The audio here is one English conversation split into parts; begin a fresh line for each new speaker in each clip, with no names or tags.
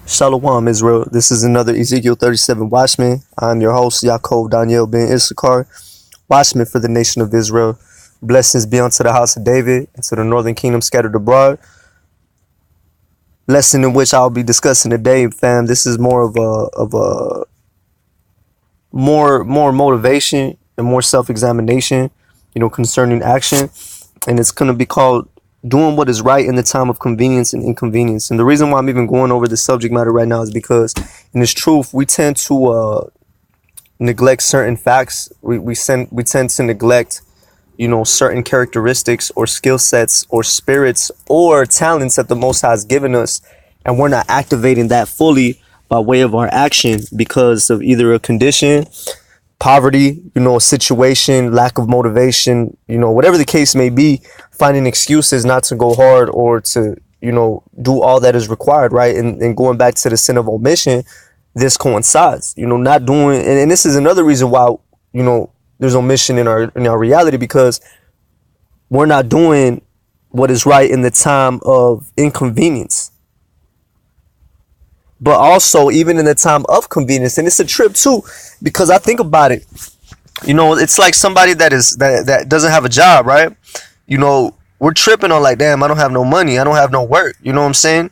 Shalom, Israel. This is another Ezekiel 37 Watchman. I'm your host, Yaakov Daniel ben Issachar, Watchman for the nation of Israel. Blessings be unto the house of David and to the northern kingdom scattered abroad. Lesson in which I'll be discussing today, fam. This is more of a more motivation and more self-examination, concerning action, and it's gonna be called doing what is right in the time of convenience and inconvenience. And the reason why I'm even going over the subject matter right now is because in this truth we tend to neglect certain facts. We tend to neglect certain characteristics or skill sets or spirits or talents that the Most High has given us, and we're not activating that fully by way of our action because of either a condition, poverty, a situation, lack of motivation, whatever the case may be, finding excuses not to go hard or to, do all that is required, right? And going back to the sin of omission, this coincides, not doing, and this is another reason why, there's omission in our reality, because we're not doing what is right in the time of inconvenience. But also even in the time of convenience, and it's a trip too, because I think about it, it's like somebody that doesn't have a job, right? We're tripping on like, damn, I don't have no money, I don't have no work. You know what I'm saying?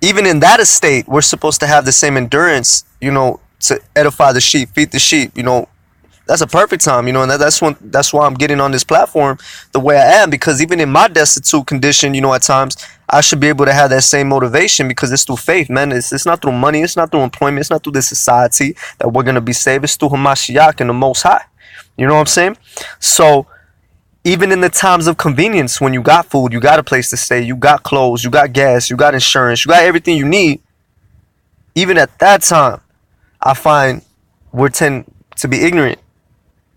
Even in that estate, we're supposed to have the same endurance, to edify the sheep, feed the sheep. That's a perfect time, and that's why I'm getting on this platform the way I am, because even in my destitute condition, at times I should be able to have that same motivation, because it's through faith, man. It's not through money, it's not through employment, it's not through this society that we're gonna be saved. It's through Hamashiach and the Most High. You know what I'm saying? So even in the times of convenience, when you got food, you got a place to stay, you got clothes, you got gas, you got insurance, you got everything you need, even at that time, I find we tend to be ignorant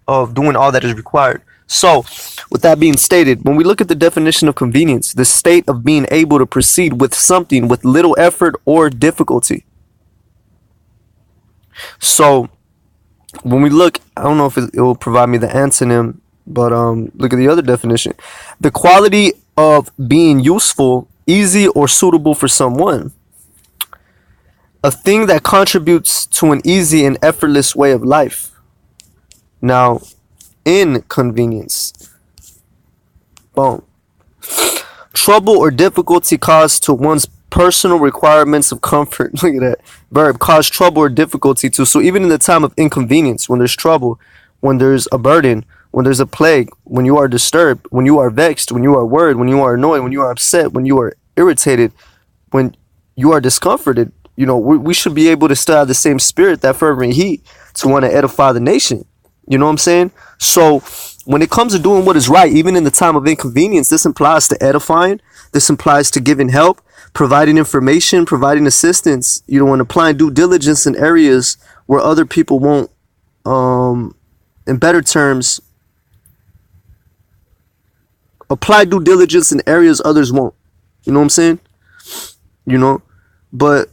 of doing all that is required. So with that being stated, when we look at the definition of convenience, the state of being able to proceed with something with little effort or difficulty. So when we look, I don't know if it will provide me the antonym, but look at the other definition: the quality of being useful, easy, or suitable for someone. A thing that contributes to an easy and effortless way of life. Now, inconvenience. Boom. Trouble or difficulty caused to one's personal requirements of comfort. Look at that verb, cause trouble or difficulty to. So even in the time of inconvenience, when there's trouble, when there's a burden, when there's a plague, when you are disturbed, when you are vexed, when you are worried, when you are annoyed, when you are upset, when you are irritated, when you are discomforted, we should be able to still have the same spirit, that fervent heat, to want to edify the nation. You know what I'm saying? So when it comes to doing what is right, even in the time of inconvenience, this implies to edifying. This implies to giving help, providing information, providing assistance, and applying due diligence in areas where other people won't, in better terms, apply due diligence in areas others won't. You know what I'm saying? But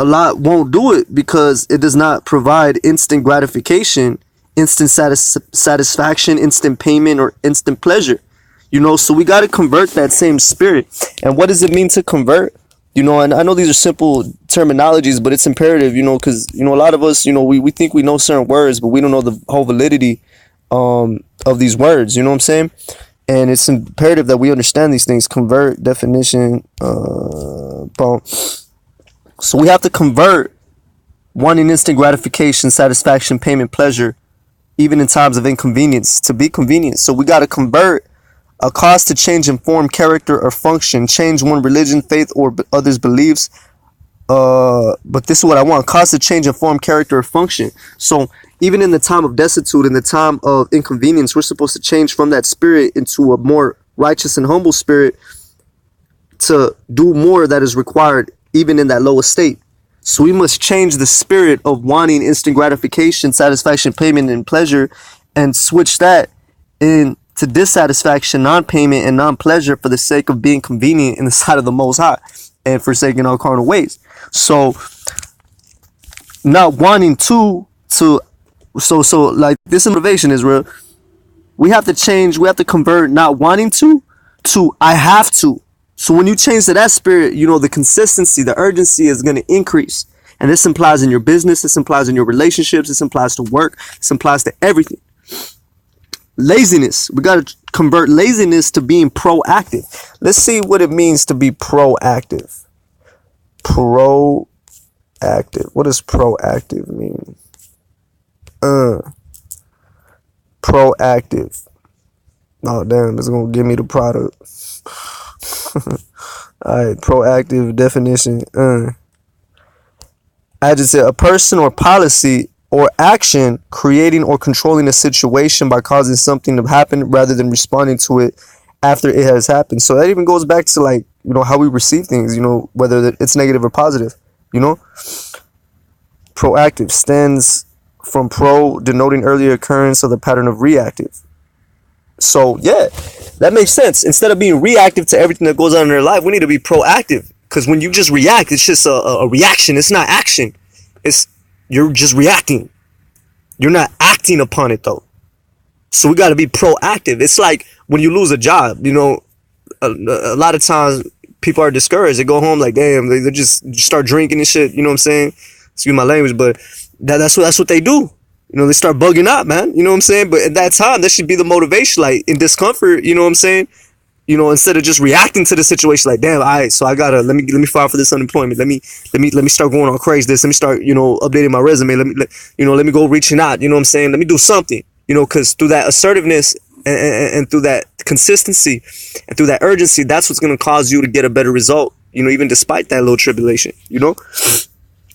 a lot won't do it because it does not provide instant gratification, instant satisfaction, instant payment, or instant pleasure. So we got to convert that same spirit. And what does it mean to convert? And I know these are simple terminologies, but it's imperative, because, a lot of us, we think we know certain words, but we don't know the whole validity of these words. You know what I'm saying? And it's imperative that we understand these things. Convert, definition, boom. So we have to convert wanting instant gratification, satisfaction, payment, pleasure, even in times of inconvenience, to be convenient. So we got to convert a cause to change in form, character, or function, change one religion, faith, or others' beliefs. But this is what I want: cause to change in form, character, or function. So even in the time of destitute, in the time of inconvenience, we're supposed to change from that spirit into a more righteous and humble spirit to do more that is required even in that lower state. So we must change the spirit of wanting instant gratification, satisfaction, payment, and pleasure, and switch that into dissatisfaction, non-payment, and non-pleasure for the sake of being convenient in the sight of the Most High and forsaking all carnal ways. So not wanting so like this motivation is real. We have to change, we have to convert not wanting to I have to. So when you change to that spirit, you know, the consistency, the urgency is going to increase. And this implies in your business, this implies in your relationships, this implies to work, this implies to everything. Laziness. We got to convert laziness to being proactive. Let's see what it means to be proactive. Proactive. What does proactive mean? Proactive. Oh, damn. It's going to give me the product. Alright, proactive definition. Adjective, a person or policy or action creating or controlling a situation by causing something to happen rather than responding to it after it has happened. So that even goes back to, like, you know, how we receive things, you know, whether it's negative or positive, you know. Proactive stands from pro, denoting earlier occurrence of the pattern of reactive. So yeah, that makes sense. Instead of being reactive to everything that goes on in their life, we need to be proactive. Because when you just react, it's just a reaction. It's not action. You're just reacting. You're not acting upon it though. So we got to be proactive. It's like when you lose a job, you know, a lot of times people are discouraged. They go home like, damn, they just start drinking and shit. You know what I'm saying? Excuse my language, but that's what they do. You know, they start bugging out, man. You know what I'm saying? But at that time, that should be the motivation, like in discomfort. You know what I'm saying? You know, instead of just reacting to the situation, like, damn, all right, so I gotta let me file for this unemployment. Let me start going on Craigslist. Let me start, you know, updating my resume. Let me go reaching out. You know what I'm saying? Let me do something. You know, because through that assertiveness and through that consistency and through that urgency, that's what's gonna cause you to get a better result. You know, even despite that little tribulation. You know.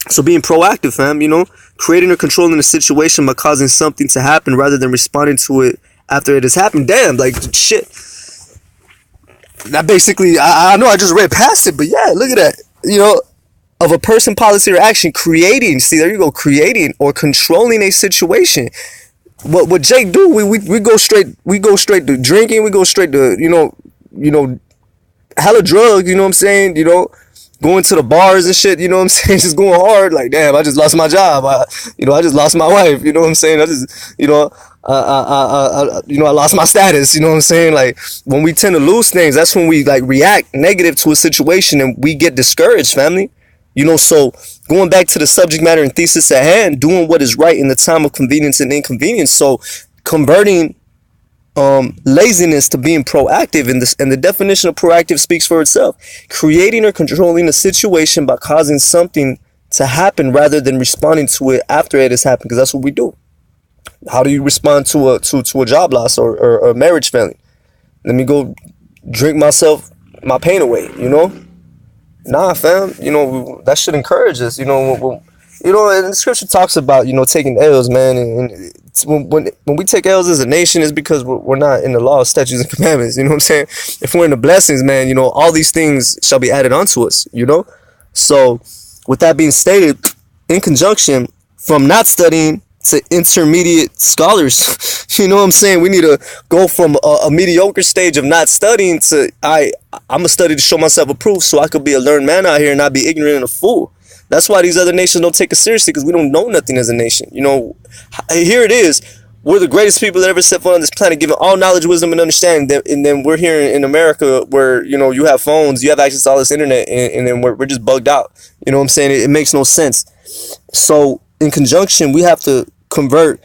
So being proactive, fam, you know, creating or controlling a situation by causing something to happen rather than responding to it after it has happened. Damn, like, shit. That basically, I know I just read past it, but yeah, look at that. You know, of a person, policy, or action, creating, see, there you go, creating or controlling a situation. What Jake do, we go straight to drinking, we go straight to, you know, hella drugs, you know what I'm saying, you know, going to the bars and shit, you know what I'm saying? Just going hard, like, damn, I just lost my job. I just lost my wife, you know what I'm saying? I just, you know, I lost my status, you know what I'm saying? Like, when we tend to lose things, that's when we, like, react negative to a situation and we get discouraged, family. You know, so going back to the subject matter and thesis at hand, doing what is right in the time of convenience and inconvenience. So converting laziness to being proactive, and the definition of proactive speaks for itself. Creating or controlling a situation by causing something to happen rather than responding to it after it has happened, because that's what we do. How do you respond to a job loss or a marriage failing? Let me go drink my pain away, you know? Nah, fam, you know, that should encourage us, you know. You know, and the scripture talks about, you know, taking L's, man, and when we take L's as a nation, it's because we're not in the law, statutes, and commandments. You know what I'm saying? If we're in the blessings, man, you know, all these things shall be added unto us. You know. So, with that being stated, in conjunction, from not studying to intermediate scholars, you know what I'm saying? We need to go from a mediocre stage of not studying to I'm gonna study to show myself approved, so I could be a learned man out here and not be ignorant and a fool. That's why these other nations don't take us seriously, because we don't know nothing as a nation. You know, here it is. We're the greatest people that ever set foot on this planet, given all knowledge, wisdom, and understanding. And then we're here in America where, you know, you have phones, you have access to all this internet, and then we're just bugged out. You know what I'm saying? It makes no sense. So in conjunction, we have to convert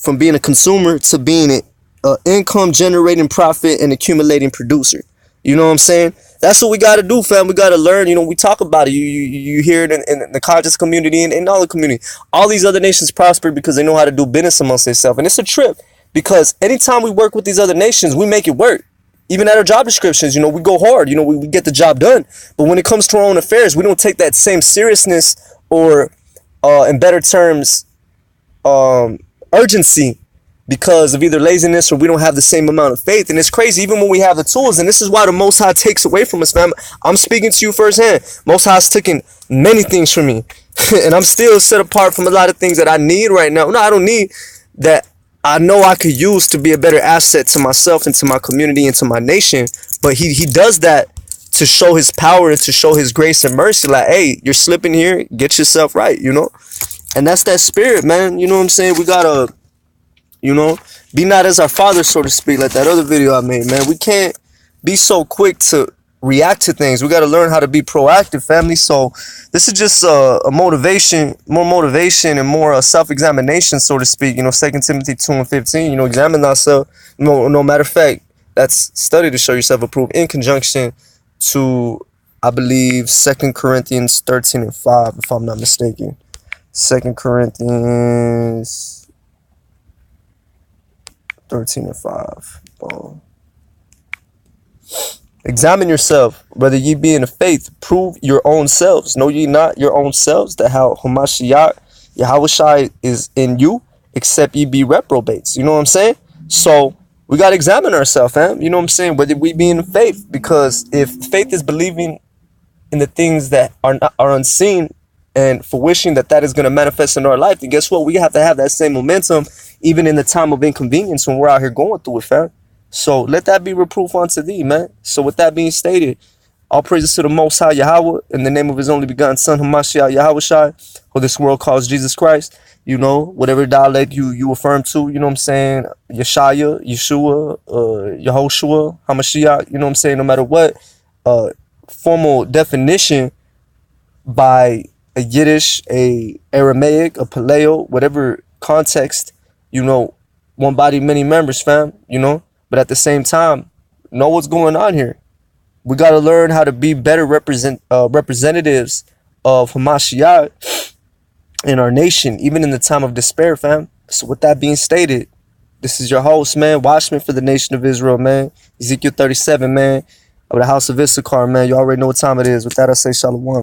from being a consumer to being an income generating, profit, and accumulating producer. You know what I'm saying? That's what we got to do, fam. We got to learn. You know, we talk about it. You hear it in the conscious community and in all the community. All these other nations prosper because they know how to do business amongst themselves. And it's a trip, because anytime we work with these other nations, we make it work. Even at our job descriptions, you know, we go hard. You know, we get the job done. But when it comes to our own affairs, we don't take that same seriousness or, in better terms, urgency, because of either laziness or we don't have the same amount of faith. And it's crazy, even when we have the tools, and this is why the Most High takes away from us, fam. I'm speaking to you firsthand. Most High's taken many things from me, and I'm still set apart from a lot of things that I need right now. No, I don't need, that I know I could use to be a better asset to myself and to my community and to my nation. But he does that to show his power and to show his grace and mercy. Like, hey, you're slipping here, get yourself right, you know? And that's that spirit, man. You know what I'm saying? We gotta, you know, be not as our father, so to speak, like that other video I made, man. We can't be so quick to react to things. We got to learn how to be proactive, family. So this is just a motivation, more motivation and more self-examination, so to speak. 2 Timothy 2:15. Examine thyself. No matter of fact, that's study to show yourself approved, in conjunction to, I believe, 2 Corinthians 13:5, if I'm not mistaken. 2 Corinthians 13:5. Examine yourself, whether ye be in the faith. Prove your own selves. Know ye not your own selves, that how Hamashiach, Yahushai, is in you, except ye be reprobates. You know what I'm saying? So we got to examine ourselves, fam. You know what I'm saying? Whether we be in the faith. Because if faith is believing in the things that are unseen, and for wishing that is going to manifest in our life, then guess what? We have to have that same momentum even in the time of inconvenience when we're out here going through it, fam. So let that be reproof unto thee, man. So with that being stated, all praises to the Most High Yahweh, in the name of his only begotten Son, Hamashiach Yahushai, who this world calls Jesus Christ. Whatever dialect you affirm to, you know what I'm saying? Yeshaya, Yeshua, Yehoshua, Hamashiach, you know what I'm saying? No matter what formal definition by a Yiddish, a Aramaic, a Paleo, whatever context, one body, many members, fam, But at the same time, know what's going on here. We got to learn how to be better representatives of Hamashiach in our nation, even in the time of despair, fam. So with that being stated, this is your host, man, watchman for the nation of Israel, man. Ezekiel 37, man, of the house of Issachar, man. You already know what time it is. With that, I say shalom.